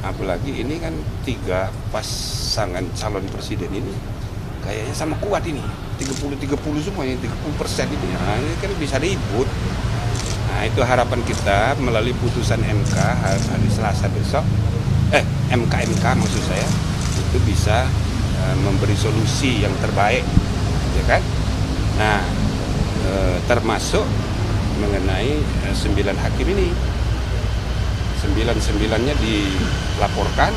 Apalagi ini kan 3 pasangan calon presiden ini kayaknya sama kuat ini. 30-30 semuanya, 30% ini. Nah, ini kan bisa ribut. Nah, itu harapan kita melalui putusan MK hari Selasa besok. MK maksud saya, itu bisa memberi solusi yang terbaik, ya kan? Nah, termasuk mengenai 9 hakim ini. 9-9-nya dilaporkan,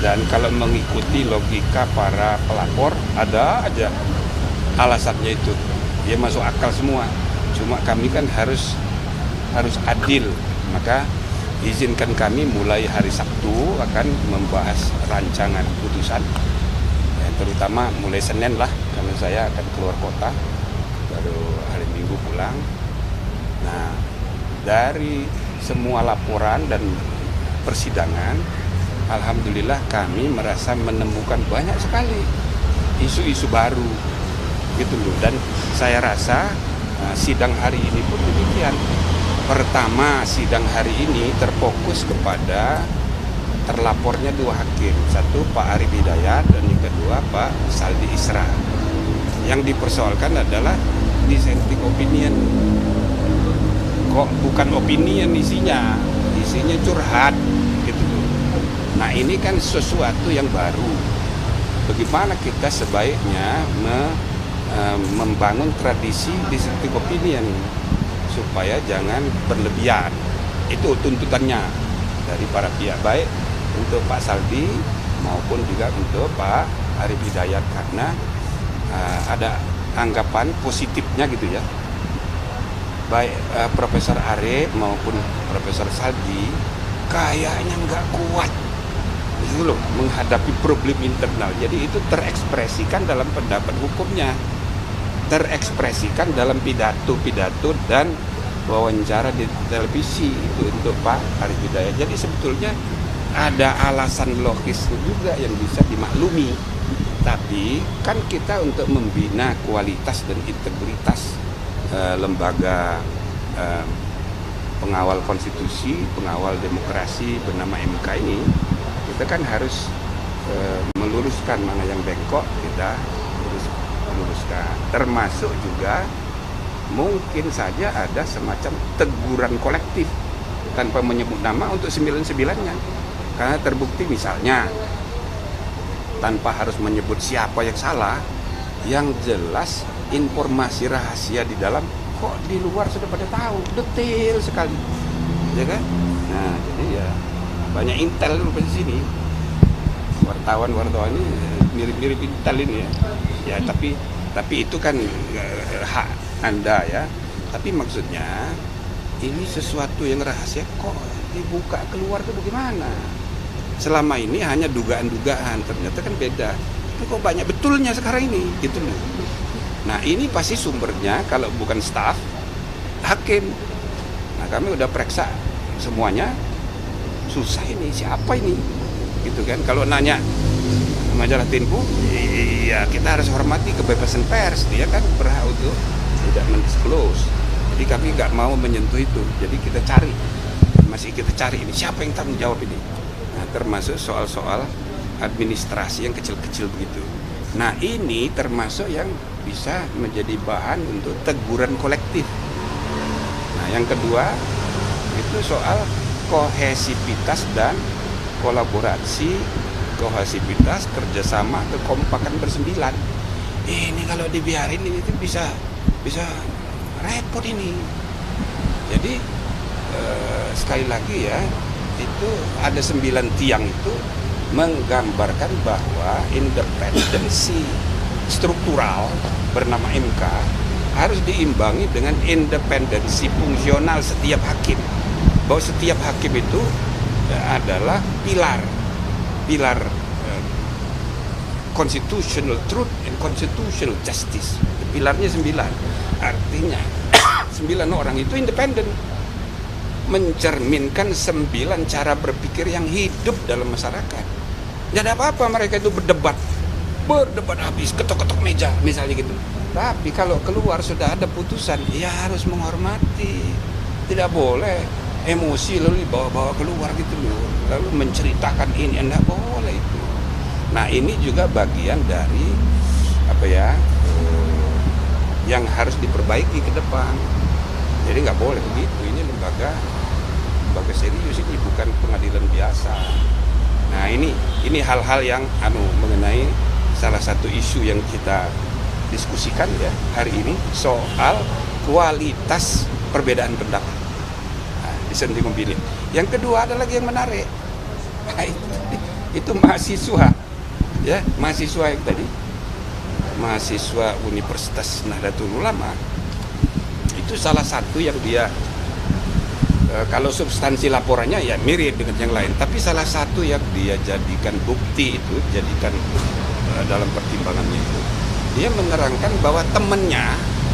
dan kalau mengikuti logika para pelapor ada aja alasannya itu, dia masuk akal semua. Cuma kami kan harus adil, maka izinkan kami mulai hari Sabtu akan membahas rancangan putusan, ya, terutama mulai Senin lah, karena saya akan keluar kota, baru hari Minggu pulang. Nah, dari semua laporan dan persidangan, alhamdulillah kami merasa menemukan banyak sekali isu-isu baru gitu loh. Dan saya rasa sidang hari ini pun demikian. Pertama, sidang hari ini terfokus kepada terlapornya 2 hakim, satu Pak Arief Hidayat dan yang kedua Pak Saldi Isra. Yang dipersoalkan adalah dissenting opinion. Kok bukan opinion isinya curhat gitu loh. Nah, ini kan sesuatu yang baru. Bagaimana kita sebaiknya membangun tradisi dissenting opinion supaya jangan berlebihan. Itu tuntutannya dari para pihak, baik untuk Pak Saldi maupun juga untuk Pak Arief Hidayat, karena ada anggapan positifnya gitu ya. Baik Profesor Arief maupun Profesor Saldi kayaknya nggak kuat gitu loh menghadapi problem internal. Jadi itu terekspresikan dalam pendapat hukumnya, terekspresikan dalam pidato dan wawancara di televisi itu untuk Pak Arief Hidayat. Jadi sebetulnya ada alasan logis juga yang bisa dimaklumi. Tapi kan kita untuk membina kualitas dan integritas lembaga pengawal konstitusi, pengawal demokrasi bernama MK ini, kita kan harus meluruskan mana yang bengkok, kita luruskan. Termasuk juga mungkin saja ada semacam teguran kolektif tanpa menyebut nama untuk 9-9-nya. Karena terbukti misalnya tanpa harus menyebut siapa yang salah, yang jelas informasi rahasia di dalam kok di luar sudah pada tahu detail sekali, ya kan? Nah, jadi ya banyak intel di sini. Wartawan ini mirip-mirip intel ini ya. Ya tapi itu kan hak Anda ya. Tapi maksudnya ini sesuatu yang rahasia kok dibuka keluar itu bagaimana? Selama ini hanya dugaan-dugaan, ternyata kan beda. Tapi kok banyak betulnya sekarang ini, gitu loh. Nah, ini pasti sumbernya kalau bukan staf, hakim. Nah, kami udah periksa semuanya, susah ini, siapa ini? Gitu kan, kalau nanya majalah Tempo, iya kita harus hormati kebebasan pers, dia kan berhak untuk tidak mendisclose. Jadi kami nggak mau menyentuh itu, jadi kita masih kita cari ini, siapa yang tanggung jawab ini? Nah, termasuk soal-soal administrasi yang kecil-kecil begitu. Nah, ini termasuk yang bisa menjadi bahan untuk teguran kolektif. Nah, yang kedua itu soal kohesivitas dan kolaborasi, kohesivitas, kerjasama, kekompakan bersembilan. Ini kalau dibiarin ini itu bisa repot ini. Jadi sekali lagi ya, itu ada 9 tiang itu menggambarkan bahwa independensi struktural bernama MK harus diimbangi dengan independensi fungsional setiap hakim. Bahwa setiap hakim itu adalah pilar constitutional truth and constitutional justice. Pilarnya 9. Artinya 9 orang itu independen, mencerminkan 9 cara berpikir yang hidup dalam masyarakat. Tidak ada apa-apa mereka itu berdebat habis, ketok-ketok meja misalnya gitu. Tapi kalau keluar sudah ada putusan, ya harus menghormati. Tidak boleh emosi lalu dibawa-bawa keluar gitu loh, lalu menceritakan ini, enggak boleh itu. Nah ini juga bagian dari apa ya, yang harus diperbaiki ke depan. Jadi nggak boleh begitu. Ini lembaga serius, ini bukan pengadilan biasa. Nah ini hal-hal yang mengenai salah satu isu yang kita diskusikan ya hari ini soal kualitas perbedaan pendapat dissenting opinion. Yang kedua ada lagi yang menarik. Nah, itu mahasiswa ya, mahasiswa yang tadi, mahasiswa Universitas Nahdlatul Ulama itu salah satu yang dia kalau substansi laporannya ya mirip dengan yang lain, tapi salah satu yang dia jadikan bukti itu, jadikan dalam pertimbangannya itu, dia menerangkan bahwa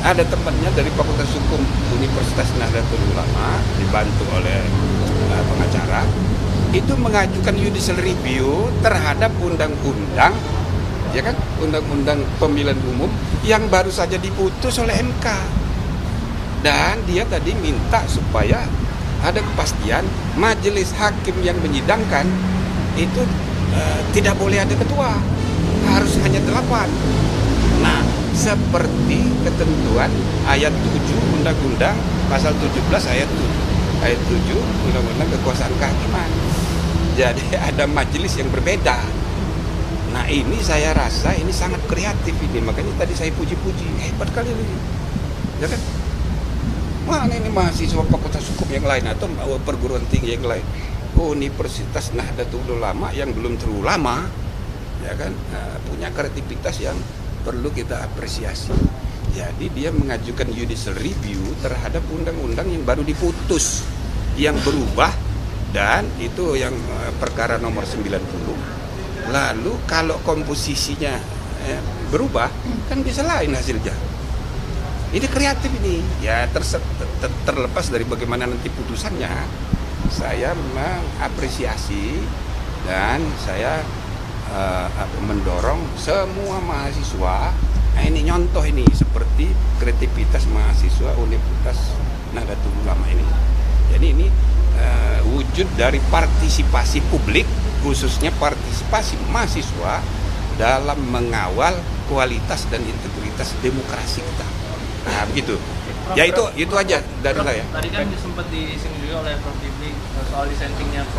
ada temannya dari Fakultas Hukum Universitas Nahdlatul Ulama dibantu oleh pengacara itu mengajukan judicial review terhadap undang-undang, ya kan, undang-undang pemilihan umum yang baru saja diputus oleh MK. Dan dia tadi minta supaya ada kepastian majelis hakim yang menyidangkan itu tidak boleh ada ketua, harus hanya 8. Nah, seperti ketentuan ayat 7 Undang-Undang pasal 17 ayat 7 Undang-Undang Kekuasaan Kehakiman. Jadi ada majelis yang berbeda. Nah ini saya rasa ini sangat kreatif ini, makanya tadi saya puji-puji, hebat kali ini, ya kan? Mana ini mahasiswa Fakultas Hukum yang lain atau perguruan tinggi yang lain, Universitas Nahdlatul Ulama yang belum terlalu lama, ya kan, punya kreativitas yang perlu kita apresiasi. Jadi dia mengajukan judicial review terhadap undang-undang yang baru diputus, yang berubah, dan itu yang perkara nomor 90. Lalu kalau komposisinya berubah, kan bisa lain hasilnya. Ini kreatif ini, ya terlepas dari bagaimana nanti putusannya, saya mengapresiasi dan saya mendorong semua mahasiswa. Nah ini nyontoh ini seperti kreativitas mahasiswa Universitas Nahdlatul Ulama ini. Jadi ini wujud dari partisipasi publik, khususnya partisipasi mahasiswa dalam mengawal kualitas dan integritas demokrasi kita. Nah begitu. Ya itu aja dari saya. Tadi kan sempat disinggung juga oleh Prof. Dibli soal dissentingnya Prof.